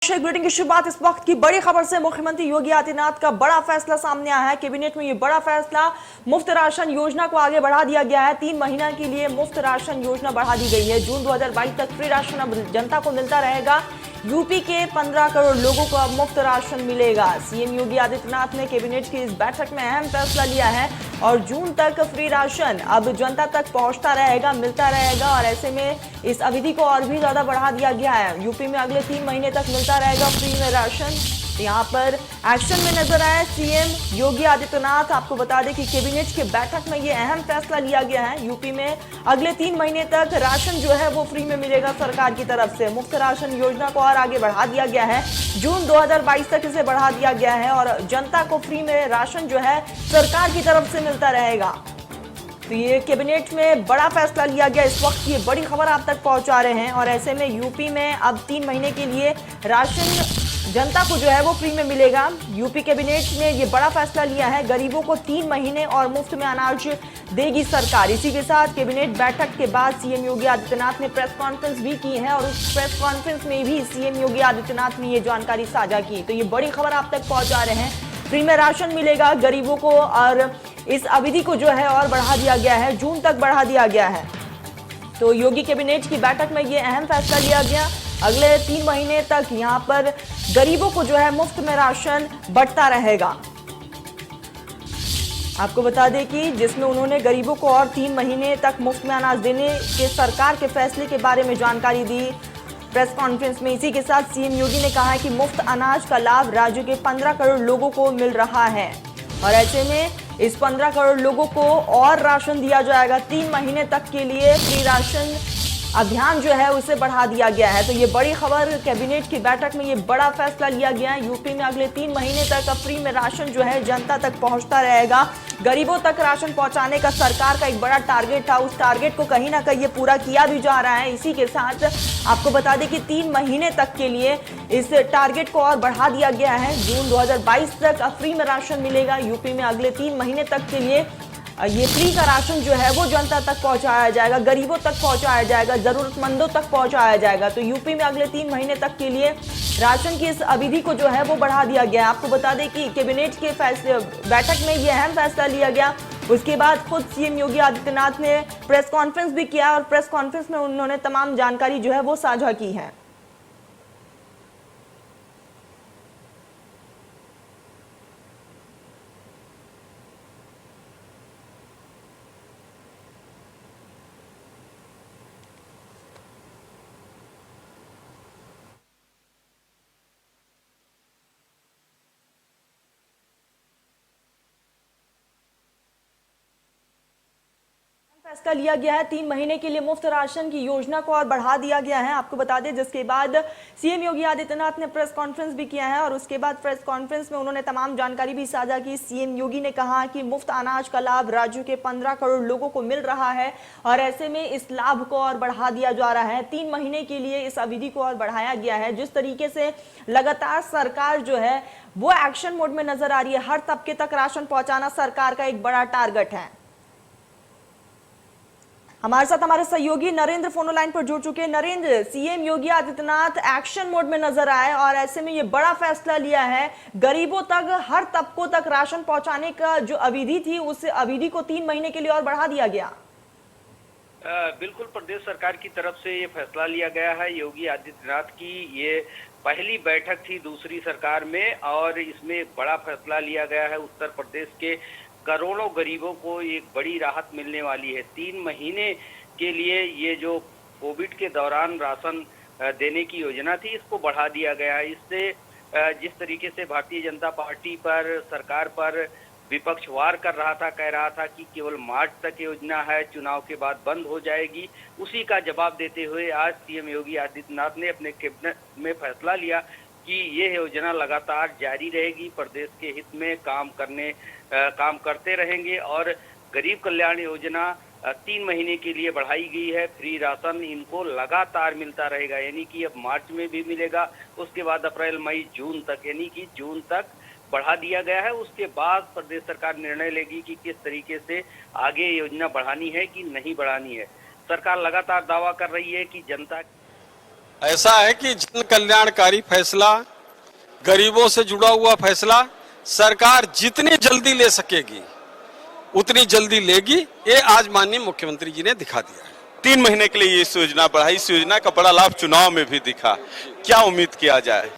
Bulletin की शुरुआत इस वक्त की बड़ी खबर से। मुख्यमंत्री योगी आदित्यनाथ का बड़ा फैसला सामने आया है। कैबिनेट में ये बड़ा फैसला, मुफ्त राशन योजना को आगे बढ़ा दिया गया है। 3 महीने के लिए मुफ्त राशन योजना बढ़ा दी गई है। जून 2022 तक फ्री राशन अब जनता को मिलता रहेगा। यूपी के 15 करोड़ लोगों को अब मुफ्त राशन मिलेगा। सीएम योगी आदित्यनाथ ने कैबिनेट की इस बैठक में अहम फैसला लिया है और जून तक फ्री राशन अब जनता तक पहुंचता रहेगा, मिलता रहेगा। और ऐसे में इस अवधि को और भी ज्यादा बढ़ा दिया गया है। यूपी में अगले 3 महीने तक मिलता रहेगा फ्री में राशन। यहाँ पर एक्शन में नजर आए सीएम योगी आदित्यनाथ। आपको बता दें कि कैबिनेट की बैठक में ये अहम फैसला लिया गया है। यूपी में अगले 3 महीने तक राशन जो है वो फ्री में मिलेगा सरकार की तरफ से। मुफ्त राशन योजना को और आगे बढ़ा दिया गया है। जून 2022 तक इसे बढ़ा दिया गया है और जनता को फ्री में राशन जो है सरकार की तरफ से मिलता रहेगा। तो ये कैबिनेट में बड़ा फैसला लिया गया। इस वक्त ये बड़ी खबर आप तक पहुंचा रहे हैं। और ऐसे में यूपी में अब 3 महीने के लिए राशन जनता को जो है वो फ्री में मिलेगा। यूपी कैबिनेट ने ये बड़ा फैसला लिया है। गरीबों को 3 महीने और मुफ्त में अनाज देगी सरकार। इसी के साथ कैबिनेट बैठक के बाद सीएम योगी आदित्यनाथ ने प्रेस कॉन्फ्रेंस भी की है और उस प्रेस कॉन्फ्रेंस में भी सीएम योगी आदित्यनाथ ने ये जानकारी साझा की। तो ये बड़ी खबर आप तक पहुंचा रहे हैं। फ्री में राशन मिलेगा गरीबों को और इस अवधि को जो है और बढ़ा दिया गया है, जून तक बढ़ा दिया गया है। तो योगी कैबिनेट की बैठक में ये अहम फैसला लिया गया। अगले 3 महीने तक यहाँ पर गरीबों को जो है मुफ्त में राशन बढ़ता रहेगा। आपको बता दें कि जिसमें उन्होंने गरीबों को और 3 महीने तक मुफ्त में अनाज देने के सरकार के फैसले के बारे में जानकारी दी प्रेस कॉन्फ्रेंस में। इसी के साथ सीएम योगी ने कहा है कि मुफ्त अनाज का लाभ राज्य के 15 करोड़ लोगों को मिल रहा है और ऐसे में इस 15 करोड़ लोगों को और राशन दिया जाएगा। 3 महीने तक के लिए फ्री राशन अभियान जो है उसे बढ़ा दिया गया है। तो ये बड़ी खबर, कैबिनेट की बैठक में ये बड़ा फैसला लिया गया है। यूपी में अगले 3 महीने तक अब फ्री में राशन जो है जनता तक पहुंचता रहेगा। गरीबों तक राशन पहुंचाने का सरकार का एक बड़ा टारगेट था। उस टारगेट को कहीं ना कहीं ये पूरा किया भी जा रहा है। इसी के साथ आपको बता दें कि 3 महीने तक के लिए इस टारगेट को और बढ़ा दिया गया है। जून 2022 तक अब फ्री में राशन मिलेगा। यूपी में अगले 3 महीने तक के लिए ये फ्री का राशन जो है वो जनता तक पहुंचाया जाएगा, गरीबों तक पहुंचाया जाएगा, जरूरतमंदों तक पहुंचाया जाएगा। तो यूपी में अगले 3 महीने तक के लिए राशन की इस अवधि को जो है वो बढ़ा दिया गया है। आपको बता दें कि कैबिनेट के फैसले बैठक में ये अहम फैसला लिया गया। उसके बाद खुद सीएम योगी आदित्यनाथ ने प्रेस कॉन्फ्रेंस भी किया और प्रेस कॉन्फ्रेंस में उन्होंने तमाम जानकारी जो है वो साझा की है। फैसला लिया गया है। 3 महीने के लिए मुफ्त राशन की योजना को और बढ़ा दिया गया है। आपको बता दें जिसके बाद सीएम योगी आदित्यनाथ ने प्रेस कॉन्फ्रेंस भी किया है और उसके बाद प्रेस कॉन्फ्रेंस में उन्होंने तमाम जानकारी भी साझा की। सीएम योगी ने कहा कि मुफ्त अनाज का लाभ राज्य के 15 करोड़ लोगों को मिल रहा है और ऐसे में इस लाभ को और बढ़ा दिया जा रहा है। 3 महीने के लिए इस अवधि को और बढ़ाया गया है। जिस तरीके से लगातार सरकार जो है वो एक्शन मोड में नजर आ रही है। हर तबके तक राशन पहुंचाना सरकार का एक बड़ा टारगेट है। हमारे साथ हमारे सहयोगी नरेंद्र फोनो लाइन पर जुड़ चुके हैं। Narendra, CM Yogi Adityanath action mode में नजर आए और ऐसे में ये बड़ा फैसला लिया है। गरीबों तक, हर तबकों तक राशन पहुंचाने का जो अवधि थी उस अवधि को 3 महीने के लिए और बढ़ा दिया गया। बिल्कुल, प्रदेश सरकार की तरफ से ये फैसला लिया गया है। योगी आदित्यनाथ की ये पहली बैठक थी दूसरी सरकार में और इसमें एक बड़ा फैसला लिया गया है। उत्तर प्रदेश के करोड़ों गरीबों को एक बड़ी राहत मिलने वाली है। 3 महीने के लिए ये जो कोविड के दौरान राशन देने की योजना थी इसको बढ़ा दिया गया है। इससे जिस तरीके से भारतीय जनता पार्टी पर, सरकार पर विपक्ष वार कर रहा था, कह रहा था कि केवल मार्च तक योजना है, चुनाव के बाद बंद हो जाएगी, उसी का जवाब देते हुए आज सीएम योगी आदित्यनाथ ने अपने कैबिनेट में फैसला लिया कि ये योजना लगातार जारी रहेगी। प्रदेश के हित में काम करते रहेंगे और गरीब कल्याण योजना 3 महीने के लिए बढ़ाई गई है। फ्री राशन इनको लगातार मिलता रहेगा, यानी कि अब मार्च में भी मिलेगा, उसके बाद अप्रैल, मई, जून तक, यानी कि जून तक बढ़ा दिया गया है। उसके बाद प्रदेश सरकार निर्णय लेगी कि किस तरीके से आगे योजना बढ़ानी है कि नहीं बढ़ानी है। सरकार लगातार दावा कर रही है कि जनता ऐसा है कि जन कल्याणकारी फैसला, गरीबों से जुड़ा हुआ फैसला सरकार जितनी जल्दी ले सकेगी उतनी जल्दी लेगी। ये आज माननीय मुख्यमंत्री जी ने दिखा दिया है। 3 महीने के लिए इस योजना बढ़ाई, इस योजना का बड़ा लाभ चुनाव में भी दिखा। क्या उम्मीद किया जाए?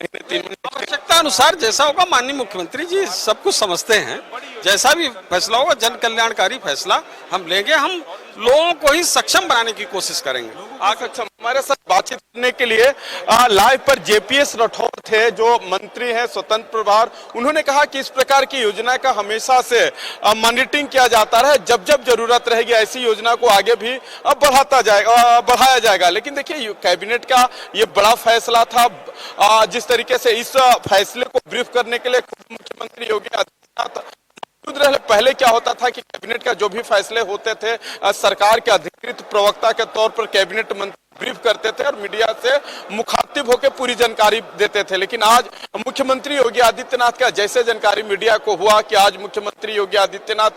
3 महीने आवश्यकता अनुसार जैसा होगा, माननीय मुख्यमंत्री जी सब कुछ समझते हैं। जैसा भी फैसला होगा, जन कल्याणकारी फैसला हम लेंगे। हम लोगों को ही सक्षम बनाने की कोशिश करेंगे। हमारे साथ बातचीत करने के लिए लाइव पर जेपीएस राठौर थे, जो मंत्री हैं स्वतंत्र प्रभार। उन्होंने कहा कि इस प्रकार की योजना का हमेशा से मॉनिटरिंग किया जाता रहा, जब जब जरूरत रहेगी ऐसी योजना को आगे भी बढ़ाया जाएगा। लेकिन देखिए, कैबिनेट का ये बड़ा फैसला था। जिस तरीके से इस फैसले को ब्रीफ करने के लिए खुद मुख्यमंत्री योगी आदित्यनाथ पहले क्या होता था कि कैबिनेट का जो भी फैसले होते थे सरकार के अधिकृत प्रवक्ता के तौर पर कैबिनेट मंत्री ब्रीफ करते थे और मीडिया से मुखातिब होकर पूरी जानकारी देते थे। लेकिन आज मुख्यमंत्री योगी आदित्यनाथ का जैसे जानकारी मीडिया को हुआ कि आज मुख्यमंत्री योगी आदित्यनाथ